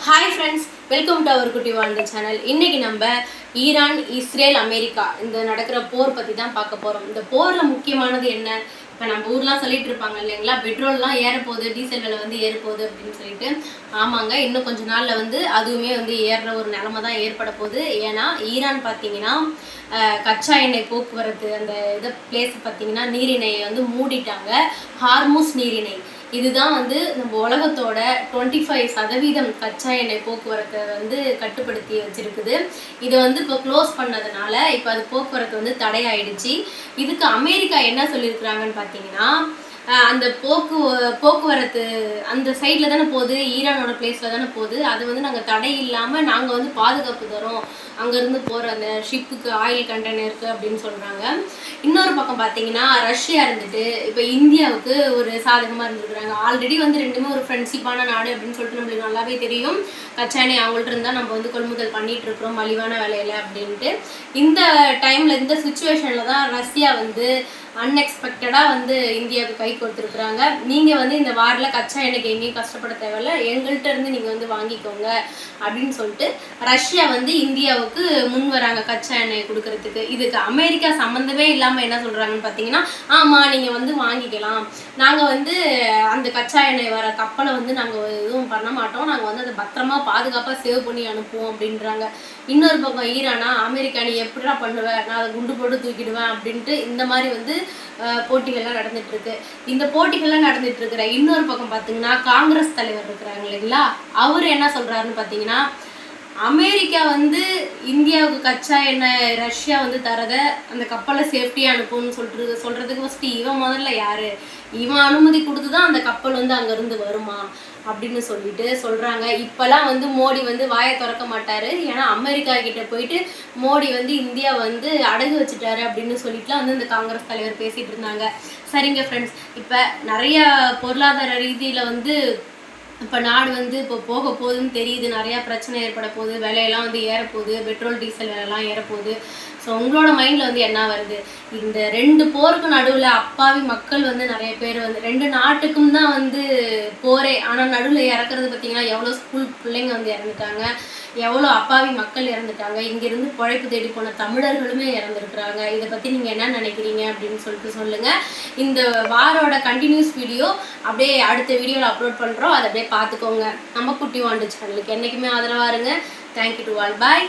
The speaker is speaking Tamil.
Hi friends, welcome to our Kutti Valda channel. இன்னைக்கு நம்ம ஈரான், இஸ்ரேல், அமெரிக்கா இந்த நடக்கிற போர் பத்தி தான் பார்க்க போறோம். இந்த போர்ல முக்கியமானது என்ன? இப்ப நம்ம ஊர்லாம் சொல்லிட்டு இருப்பாங்க இல்லைங்களா, பெட்ரோல்லாம் ஏற போகுது, டீசல் விலை வந்து ஏற போகுது அப்படின்னு சொல்லிட்டு. ஆமாங்க, இன்னும் கொஞ்ச நாள்ல வந்து அதுவுமே வந்து ஏறுற ஒரு நிலைமை தான் ஏற்பட போகுது. ஏன்னா ஈரான் பார்த்தீங்கன்னா கச்சா எண்ணெய் போக்குவரத்து அந்த இதை பிளேஸ் பார்த்தீங்கன்னா நீரிணையை வந்து மூடிட்டாங்க. ஹார்முஸ் நீரிணை இதுதான் வந்து நம்ம உலகத்தோட 25% கச்சா எண்ணெய் போக்குவரத்தை வந்து கட்டுப்படுத்தி வச்சிருக்குது. இதை வந்து இப்போ க்ளோஸ் பண்ணதுனால இப்போ அது போக்குவரத்து வந்து தடையாயிடுச்சு. இதுக்கு அமெரிக்கா என்ன சொல்லியிருக்கிறாங்கன்னு பார்த்தீங்கன்னா, அந்த போக்குவரத்து அந்த சைடில் தானே போகுது, ஈரானோட பிளேஸில் தானே போகுது, அது வந்து நாங்கள் தடை இல்லாமல் நாங்கள் வந்து பாதுகாப்பு தரோம் அங்கேருந்து போகிற அந்த ஷிப்புக்கு ஆயில் கண்டெய்னருக்கு அப்படின்னு சொல்கிறாங்க. இன்னொரு பக்கம் பார்த்தீங்கன்னா ரஷ்யா இருந்துட்டு இப்போ இந்தியாவுக்கு ஒரு சாதகமாக இருந்துருக்குறாங்க. ஆல்ரெடி வந்து ரெண்டுமே ஒரு ஃப்ரெண்ட்ஷிப்பான நாடு அப்படின்னு சொல்லிட்டு நம்மளுக்கு நல்லாவே தெரியும். கச்சா எண்ணெய் அவங்கள்ட்ட இருந்தால் நம்ம வந்து கொள்முதல் பண்ணிகிட்டு இருக்கிறோம் மலிவான விலையில அப்படின்ட்டு. இந்த டைமில் இந்த சுச்சுவேஷனில் தான் ரஷ்யா வந்து அன்எக்ஸ்பெக்டடாக வந்து இந்தியாவுக்கு கை கொடுத்துருக்குறாங்க. நீங்கள் வந்து இந்த வாரில் கச்சா எண்ணெய்க்கு எங்கேயும் கஷ்டப்பட தேவையில்ல, எங்கள்கிட்ட இருந்து நீங்கள் வந்து வாங்கிக்கோங்க அப்படின்னு சொல்லிட்டு ரஷ்யா வந்து இந்தியாவுக்கு முன் வராங்க கச்சா எண்ணெய் கொடுக்கறதுக்கு. இதுக்கு அமெரிக்கா சம்மந்தமே இல்லாமல் என்ன சொல்கிறாங்கன்னு பார்த்தீங்கன்னா, ஆமாம் நீங்கள் வந்து வாங்கிக்கலாம், நாங்கள் வந்து அந்த கச்சா எண்ணெய் வர கப்பலை வந்து நாங்கள் எதுவும் பண்ண மாட்டோம், நாங்கள் வந்து அதை பத்திரமா பாதுகாப்பாக சேவ் பண்ணி அனுப்புவோம் அப்படின்றாங்க. இன்னொரு பக்கம் ஈரானா, அமெரிக்கா நீ எப்படிடா பண்ணுவேன், நான் அதை குண்டு போட்டு தூக்கிடுவேன் அப்படின்ட்டு இந்த மாதிரி வந்து போட்டிகள்லாம் நடந்துட்டு இருக்கு. இந்த போட்டிகள்லாம் நடந்துட்டு இருக்கிற இன்னொரு பக்கம் பார்த்தீங்கன்னா காங்கிரஸ் தலைவர் இருக்கிறாங்க இல்லைங்களா, அவர் என்ன சொல்றாருன்னு பார்த்தீங்கன்னா, அமெரிக்கா வந்து இந்தியாவுக்கு கச்சா எண்ணெய் ரஷ்யா வந்து தரத அந்த கப்பலை சேஃப்டியாக அனுப்பும்னு சொல்றதுக்கு ஃபஸ்ட்டு இவன் முதல்ல யாரு, இவன் அனுமதி கொடுத்து தான் அந்த கப்பல் வந்து அங்கேருந்து வருமா அப்படின்னு சொல்லிட்டு சொல்கிறாங்க. இப்போல்லாம் வந்து மோடி வந்து வாயை திறக்க மாட்டார், ஏன்னா அமெரிக்கா கிட்ட போயிட்டு மோடி வந்து இந்தியா வந்து அடகு வச்சுட்டாரு அப்படின்னு சொல்லிட்டுலாம் வந்து இந்த காங்கிரஸ் தலைவர் பேசிகிட்டு இருந்தாங்க. சரிங்க ஃப்ரெண்ட்ஸ், இப்போ நிறையா பொருளாதார ரீதியில் வந்து இப்போ நாடு வந்து இப்போ போக போகுதுன்னு தெரியுது, நிறையா பிரச்சனை ஏற்பட போகுது, விலையெல்லாம் வந்து ஏறப்போகுது, பெட்ரோல் டீசல் விலையெல்லாம் ஏறப்போகுது. ஸோ உங்களோட மைண்டில் வந்து என்ன வருது, இந்த ரெண்டு போருக்கு நடுவில் அப்பாவி மக்கள் வந்து நிறைய பேர் வந்து ரெண்டு நாட்டுக்கும் தான் வந்து போரே, ஆனால் நடுவில் இறக்குறது பார்த்தீங்கன்னா எவ்வளோ ஸ்கூல் பிள்ளைங்க வந்து இறந்துட்டாங்க, எவ்வளோ அப்பாவி மக்கள் இறந்துட்டாங்க, இங்கேருந்து பிழைப்பு தேடி போன தமிழர்களுமே இறந்துருக்குறாங்க. இதை பற்றி நீங்கள் என்ன நினைக்கிறீங்க அப்படின்னு சொல்லிட்டு சொல்லுங்கள். இந்த வாரோட கண்டினியூஸ் வீடியோ அப்படியே அடுத்த வீடியோவில் அப்லோட் பண்ணுறோம், அதை அப்படியே பார்த்துக்கோங்க. நம்ம குட்டி வாண்டு சேனலுக்கு என்றைக்குமே ஆதரவாக இருங்க. Thank you to all, bye.